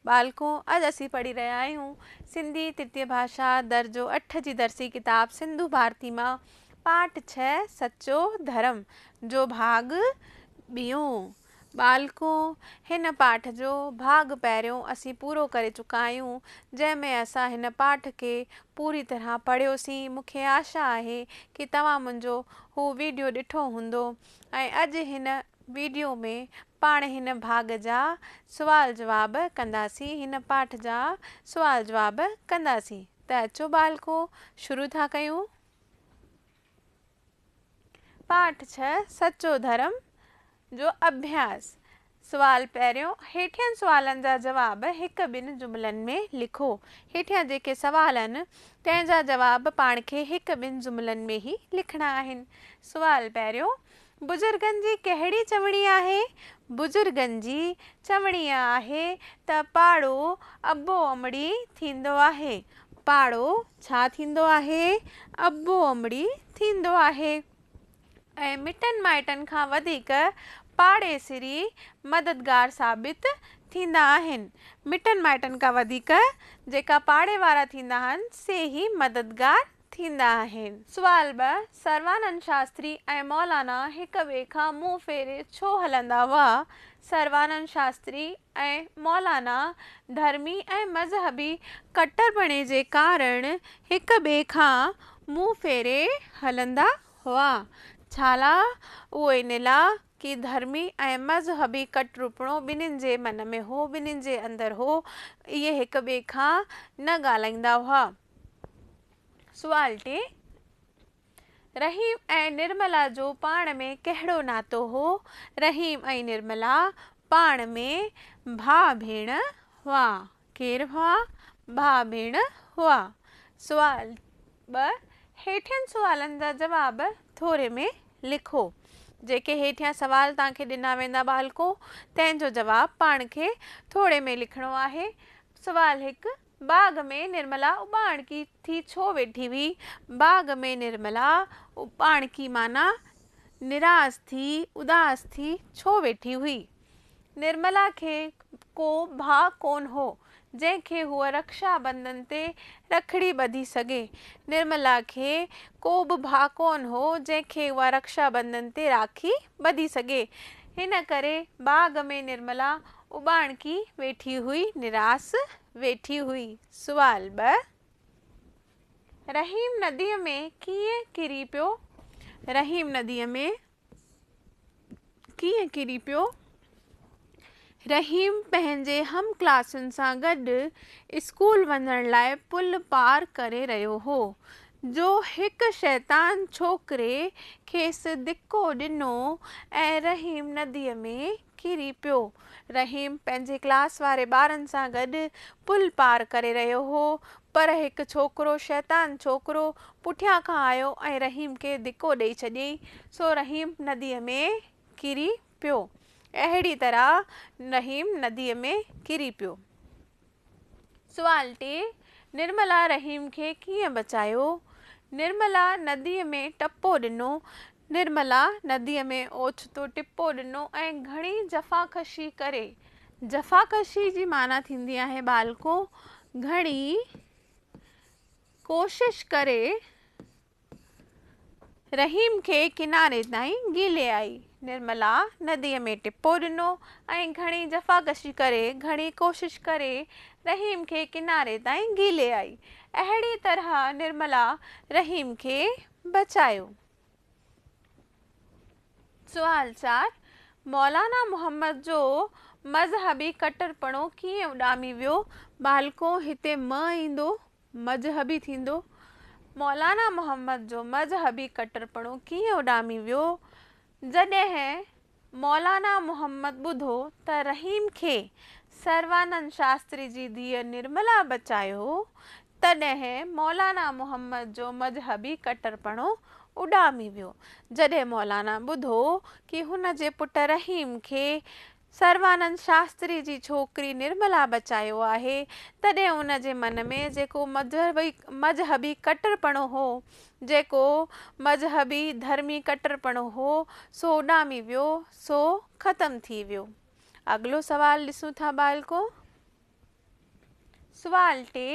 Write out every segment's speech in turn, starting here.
बालकों अज असी पढ़ी रहा आयूँ सिंधी तृतीय भाषा दर्जो 8 जी दरसी किताब सिंधु भारती मां पाठ 6 सच्चो धर्म जो भाग ॿियों। बालकों हिन पाठ जो भाग पहिरियों असी पूरो करे चुका आयूँ जंहिंमें असां हिन पाठ के पूरी तरह पढ़ियोसीं। मूंखे आशा आहे कि तव्हां मुंहिंजो हू वीडियो ॾिठो हूंदो ऐं अॼु हिन वीडियो में पाण हिन भाग जा सुवाल जवाब कंदासीं, हिन पाठ जा सुवाल जवाब कंदासीं। त अचो बालको शुरू था कयूं। पाठ 6 सच्चो धर्म जो अभ्यास। सुवाल पहिरियों हेठियनि सुवालनि जा जवाब हिक ॿिनि जुमलनि में लिखो। हेठियां जेके सवाल आहिनि तंहिंजा जवाब पाण खे हिक ॿिनि जुमलनि में ई लिखणा आहिनि। सुवाल पहिरियों बुजुर्गनि जी कहिड़ी चवणी आहे? बुजुर्गनि जी चवणी आहे त पाड़ो अबो अमड़ी थींदो आहे। पाड़ो छा थींदो आहे? अबो अमड़ी थींदो आहे। ऐं मिटनि माइटनि खां वधीक पाड़ेसिरी मददगार साबित थींदा आहिनि। मिटनि माइटनि खां वधीक जेका पाड़े वारा थींदा आहिनि से ही मददगार थींदा आहिनि। सुवाल 2 सर्वानंद शास्त्री ऐं मौलाना हिक ॿिए खां मुंहुं फेरे छो हलंदा हुआ? सर्वानंद शास्त्री ऐं मौलाना धर्मी ऐं मज़हबी कट्टरपणे जे कारण हिक ॿिए खां मुंहुं फेरे हलंदा हुआ। छाला? उहो इन लाइ कि धर्मी ऐं मज़हबी कट्टरपणो ॿिन्हिनि जे मन में हो, ॿिन्हिनि जे अंदरि हो। इहे हिक ॿिए खां न ॻाल्हाईंदा हुआ। सुवाल 3 रहीम ऐं निर्मला जो पाण में कहिड़ो नातो हो? रहीम ऐं निर्मला पाण में भाउ भेण हुआ। केरु हुआ? भाउ भेण हुआ। सुवाल 2 हेठियनि सुवालनि जा जवाब थोरे में लिखो। जेके हेठियां सवाल तव्हांखे ॾिना वेंदा बालको तंहिंजो जवाब पाण खे थोरे में लिखणो आहे। सुवाल 1 बाग़ में निर्मला उॿाणकी थी छो वेठी हुई? बाग़ में निर्मला उॿाणकी माना निराश थी, उदास थी छो वेठी हुई? निर्मला खे को भाउ कोन हो जंहिंखे हूअ रक्षाबंधन ते रखड़ी ॿधी सघे। निर्मला खे को बि भाउ कोन हो जंहिंखे उहा रक्षाबंधन ते राखी ॿधी सघे। हिन करे बाग़ में निर्मला उॿाणकी वेठी हुई, निराश वेठी हुई। सुवाल 2 रहीम नदीअ में कीअं किरी पियो? रहीम नदीअ में कीअं किरी पियो? रहीम पंहिंजे हम क्लासुनि सां गॾु स्कूल वञण लाइ पुल पार करे रहियो हो जो हिक शैतान छोकिरे खेसि धिको ॾिनो ऐं रहीम नदीअ में किरी पियो। रहीम पंहिंजे क्लास वारे ॿारनि सां गॾु पुल पार करे रहियो हो पर हिकु छोकिरो शैतान छोकिरो पुठियां खां आयो ऐं रहीम खे धिको ॾेई छॾियईं, सो रहीम नदीअ में किरी पियो। अहिड़ी तरह रहीम नदीअ में किरी पियो। सुवाल 3 निर्मला रहीम खे कीअं बचायो? निर्मला नदीअ में टपो ॾिनो। निर्मला नदीअ में ओचितो टिपो ॾिनो ऐं घणी जफ़ाकशी करे। जफ़ाकशी जी माना थींदी आहे बालको घणी कोशिश करे रहीम खे किनारे ताईं गिले आई। निर्मला नदीअ में टिपो ॾिनो ऐं घणी जफ़ाकशी करे, घणी कोशिश करे रहीम खे किनारे ताईं गिले आई। अहिड़ी तरह निर्मला रहीम खे बचायो। सुवाल 4 मौलाना मोहम्मद जो मज़हबी कट्टरपणो कीअं उॾामी वियो? बालको हिते म ईंदो, मज़हबी थींदो। मौलाना मोहम्मद जो मज़हबी कट्टरपणो कीअं उॾामी वियो? जॾहिं मौलाना मोहम्मद ॿुधो त रहीम खे सर्वानंद शास्त्री जी धीअ निर्मला बचायो तॾहिं मौलाना मोहम्मद जो मज़हबी कट्टरपणो उॾामी वियो। जॾहिं मौलाना ॿुधो कि हुन जे पुट रहीम खे सर्वानंद शास्त्री जी छोकिरी निर्मला बचायो आहे तॾहिं उन जे मन में जेको मज़हबी कट्टरपणो हो, जेको मज़हबी धर्मी कट्टरपणो हो सो उॾामी वियो, सो ख़तम थी वियो। अगलो सवाल ॾिसूं था बालको। सुवाल टे,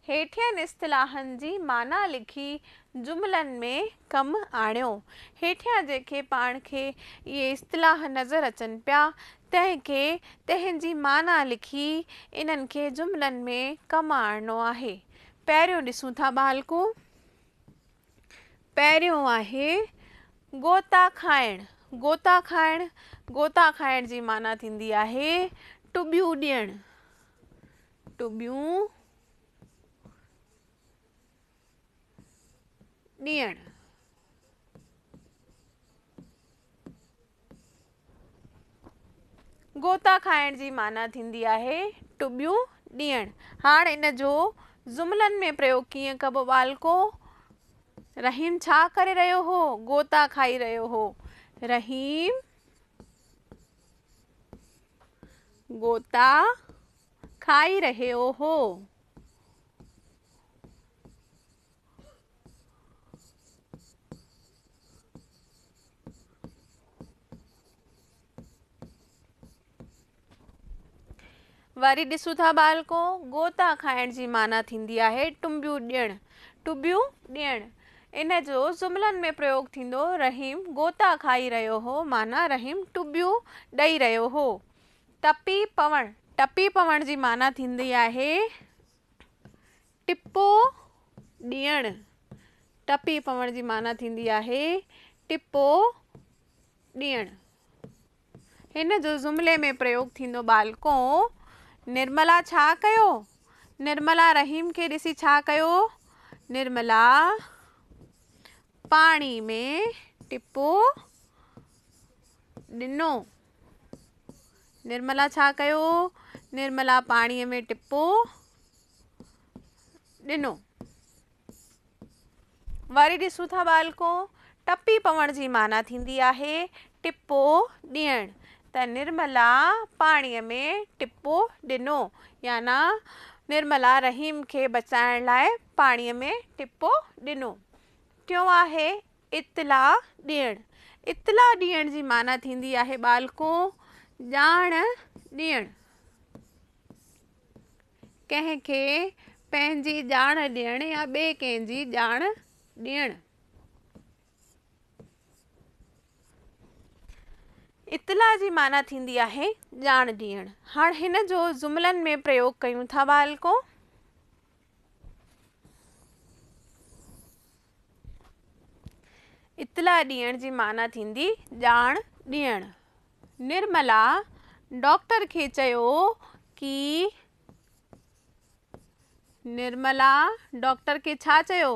हेठियन इस्तिलाहन जी माना लिखी जुमलन में कम आणियो। हेठियां जेके पाण खे ये इस्तिलाह नज़र अचन पिया तंहिंखे तंहिंजी माना लिखी इन्हनि खे जुमलन में कम आणिनो आहे। पहिरियों ॾिसूं था बालको। पहिरियों आहे गोता खाइण। गोता खाइण, गोता खाइण जी माना थींदी आहे टुबियूं ॾियण। टुबियूं ॾियण। गोता खाइण जी माना थींदी आहे टुबियूं ॾियण। हाणे इन जो जुमलन में प्रयोग कीअं कबो बालको। रहीम छा करे रहियो हो? गोता खाई रहियो हो। रहीम गोता खाई रहियो हो। वरी ॾिसूं था बालको। गोता खाइण जी माना थींदी आहे टुबियूं ॾियण। टुबियूं ॾियण। इन जो जुमलन में प्रयोग थींदो रहीम गोता खाई रहियो हो माना रहीम टुबियूं ॾेई रहियो हो। टपी पवण। टपी पवण जी माना थींदी आहे टिपो ॾियण। टपी पवण जी माना थींदी आहे टिपो ॾियण। हिन जो जुमले में प्रयोग थींदो बालको। निर्मला छा कयो? निर्मला रहीम खे ॾिसी छा कयो? निर्मला पाणी में टिपो ॾिनो। निर्मला छा कयो? निर्मला पाणीअ में टिपो ॾिनो। वरी ॾिसूं था बालको। टपी पवण जी माना थींदी आहे टिपो ॾियण। त निर्मला पाणीअ में टिपो ॾिनो याना निर्मला रहीम खे बचाइण लाइ पाणीअ में टिपो ॾिनो। टियों आहे इतला ॾियण। इतला ॾियण जी माना थींदी आहे बालको ॼाण ॾियण। कंहिंखे पंहिंजी ॼाण ॾियण या ॿिए कंहिंजी ॼाण ॾियण। इतला जी माना थींदी आहे ॼाण ॾियण। हाणे हिन जो जुमलन में प्रयोग कयूं था बालको। इतला ॾियण जी माना थींदी ॼाण ॾियण। निर्मला डॉक्टर खे चयो कि निर्मला डॉक्टर खे छा चयो?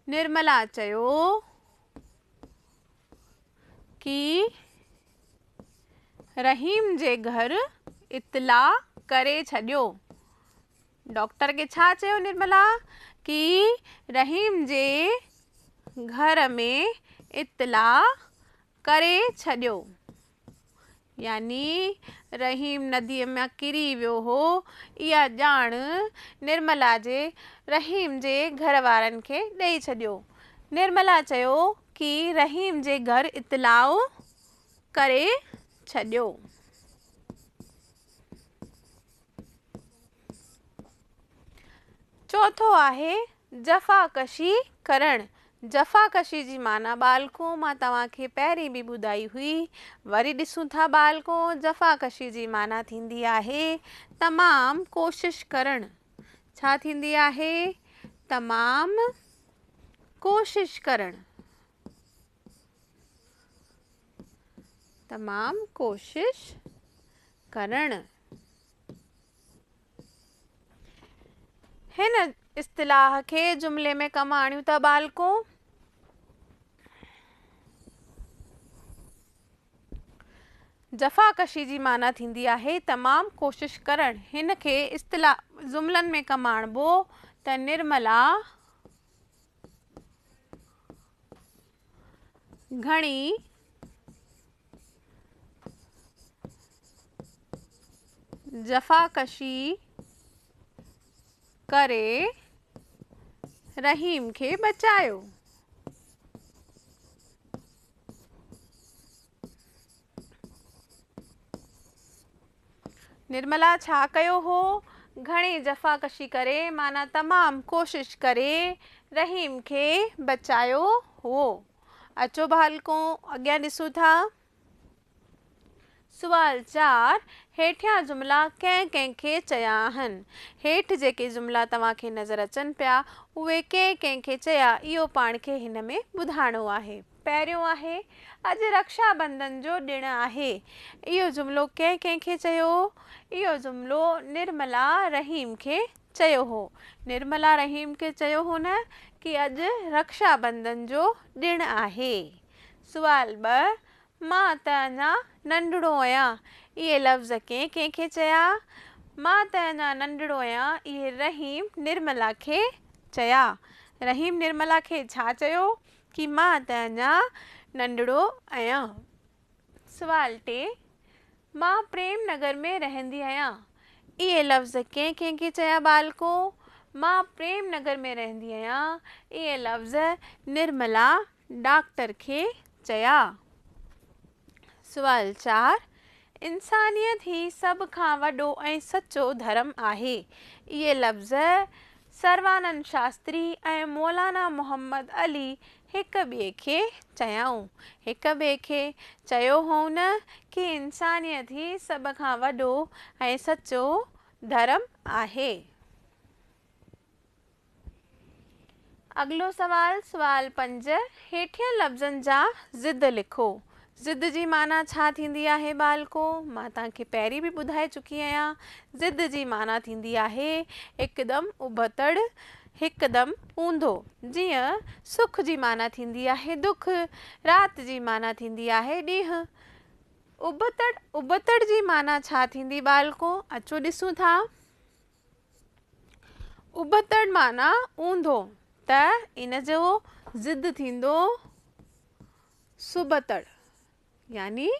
निर्मला चयो कि रहीम जे घर इतला करे छॾियो। डॉक्टर खे छा चयो निर्मला? कि रहीम जे घर में इतला करे छॾियो। यानी रहीम नदीअ में किरी वियो हो। इहा ॼाण निर्मला जे रहीम जे घर वारनि खे ॾेई छॾियो। निर्मला चयो कि रहीम जे घर इतलाउ करे छॾियो। चौथो आहे जफ़ाकशी करण। जफ़ाकशी जी माना बालको मां तव्हांखे पहिरीं बि ॿुधाई हुई। वरी ॾिसूं था बालको। जफ़ाकशी जी माना थींदी आहे तमामु कोशिश करण। छा थींदी आहे? तमामु कोशिश करण। तमामु कोशिश करण। हिन इस्तिलाह खे जुमले में कम आणियूं था बालको। जफ़ाकशी जी माना थींदी आहे तमामु कोशिश करण। हिन खे इस्तिलाह जुमलन में कम आणिबो त निर्मला घणी जफ़ाकशी करे रहीम खे बचायो। निर्मला छा कयो हो? घणी जफ़ाकशी करे माना तमाम कोशिश करे रहीम खे बचायो हो। अचो बालको अॻियां ॾिसूं था। सुवाल 4 हेठियां जुमला कंहिं कंहिंखे चया आहिनि। हेठि जेके जुमला तव्हांखे नज़र अचनि पिया उहे कंहिं कंहिंखे चया इहो पाण खे हिन में ॿुधाइणो आहे। पहिरियों आहे अॼु रक्षाबंधन जो ॾिणु आहे। इहो जुमिलो कंहिं कंहिंखे चयो? इहो जुमिलो निर्मला रहीम खे चयो हो। निर्मला रहीम खे चयो हो न कि अॼु रक्षाबंधन जो ॾिणु आहे। सुवाल 2 मां त अञा नंढड़ो आहियां। इहे लफ़्ज़ कंहिं कंहिंखे चया? मां त अञा नंढड़ो आहियां इहे रहीम निर्मला खे चया। रहीम निर्मला खे छा चयो? कि मां त अञा नंढड़ो आहियां। सुवाल 3 मां प्रेम नगर में रहंदी आहियां। इहे लफ़्ज़ कंहिं कंहिंखे चया बालको? मां प्रेम नगर में रहंदी आहियां। इहे लफ़्ज़ निर्मला डॉक्टर खे चया। सुवाल 4 इंसानियत ही सभ खां वॾो ऐं सचो धर्म आहे। इहे लफ़्ज़ सर्वानंद शास्त्री ऐं मौलाना मोहम्मद अली हिक ॿिए खे चयाऊं। हिक ॿिए खे चयो हो न कि इंसानियत ही सभ खां वॾो ऐं सचो धर्म आहे। अगलो सवाल सुवाल 5 हेठियन लफ़्ज़नि जा ज़िद लिखो। ज़िद जी माना छा थींदी आहे बालको? मां तव्हांखे पहिरीं बि ॿुधाए चुकी आहियां। ज़िद जी माना थींदी आहे हिकदमि उबतड़, हिकदमि ऊंधो। जीअं सुख जी माना थींदी आहे दुख, राति जी माना थींदी आहे ॾींहुं। उबतड़ जी माना छा थींदी बालको? अचो ॾिसूं था। उबतड़ माना ऊंधो, त इन जो ज़िद थींदो सुबतड़ यानी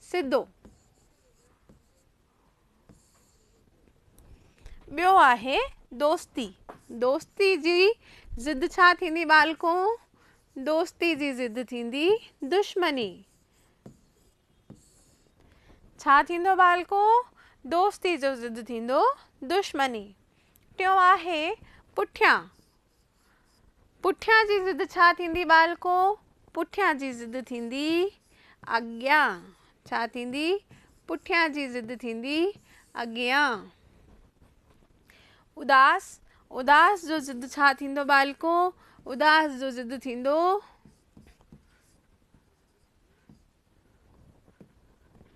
सिधो। ॿियो आहे दोस्ती। दोस्ती जी ज़िद छा थींदी बालको? दोस्ती जी ज़िद थींदी दुश्मनी। छा थींदो बालको? दोस्ती जो ज़िद थींदो दुश्मनी। टियों आहे पुठियां। पुठियां जी ज़िद छा थींदी बालको? पुठियां जी ज़िद थींदी अॻियां। छा थींदी? पुठियां जी ज़िद थींदी अॻियां। उदास। उदास जो ज़िद छा थींदो बालको? उदास जो ज़िद थींदो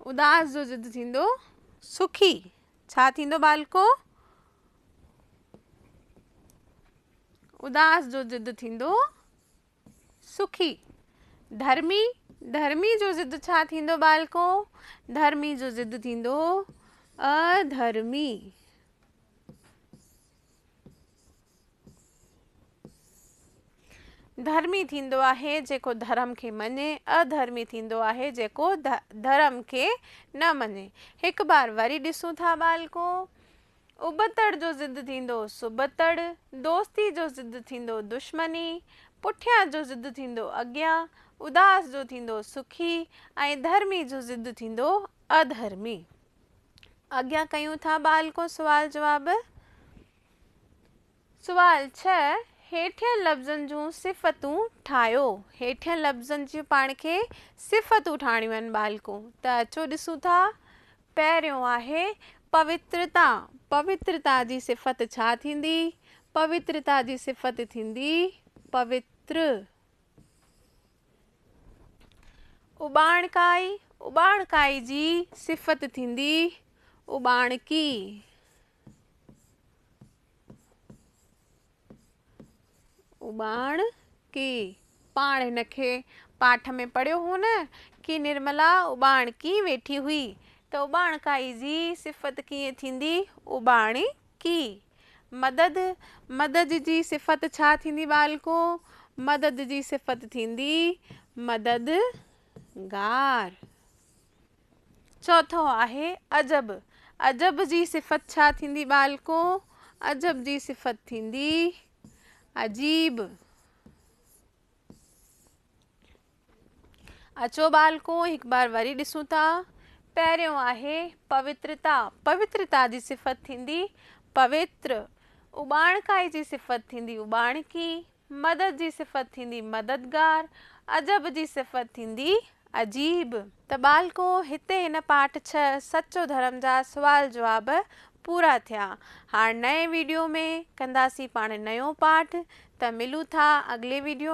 उदास जो ज़िद थींदो सुखी। छा थींदो बालको? उदास जो ज़िद थींदो सुखी। धर्मी। धर्मी जो ज़िद छा थींदो बालको? धर्मी जो ज़िद थींदो अधर्मी। धर्मी थींदो आहे जेको धर्म खे मञे, अधर्मी थींदो आहे जेको धर्म खे न मञे। हिकु बार वरी ॾिसूं था बालको। उबतड़ जो ज़िद थींदो सुबतड़, दोस्ती जो ज़िद थींदो दुश्मनी, पुठियां जो ज़िद थींदो अॻियां, उदास जो थींदो सुखी ऐं धर्मी जो ज़िद थींदो अधर्मी। अॻियां कयूं था बालको सुवाल जवाब। सुवाल 6 हेठियन लफ़्ज़नि जूं सिफ़तूं ठाहियो। हेठियन लफ़्ज़नि जूं पाण खे सिफ़तूं ठाहिणियूं आहिनि बालको। त अचो ॾिसूं था। पहिरियों आहे पवित्रता। पवित्रता जी सिफ़त छा थींदी? पवित्रता जी सिफ़त थींदी पवित्र। उॿाणकाई। उॿाणकाई जी सिफ़त थींदी उॿाणकी। उॿाणकी। पाण हिनखे पाठ में पढ़ियो हो न कि निर्मला उॿाणकी वेठी हुई, त उॿाणकाई जी सिफ़त कीअं थींदी? उॿाणकी। मदद। मदद जी सिफ़त छा थींदी बालको? मदद जी सिफ़त थींदी मददगार। चौथों आहे अजब। अजब जी सिफ़त छा थींदी बालको? अजब जी सिफ़त थींदी अजीब। अचो बालको हिकु बार वरी ॾिसूं था। पहिरियों आहे पवित्रता। पवित्रता जी सिफ़त थींदी पवित्र। उबाणकाई जी सिफ़त थींदी उबाणकी। मदद जी सिफ़त थींदी मददगार। अजब जी सिफ़त थींदी अजीब। त बालको हिते हिन पाठ 6 सचो धर्म जा सुवाल जवाब पूरा थिया। हाणे नए वीडियो में कंदासीं पाण नयो पाठ। त मिलूं था अगले वीडियो में।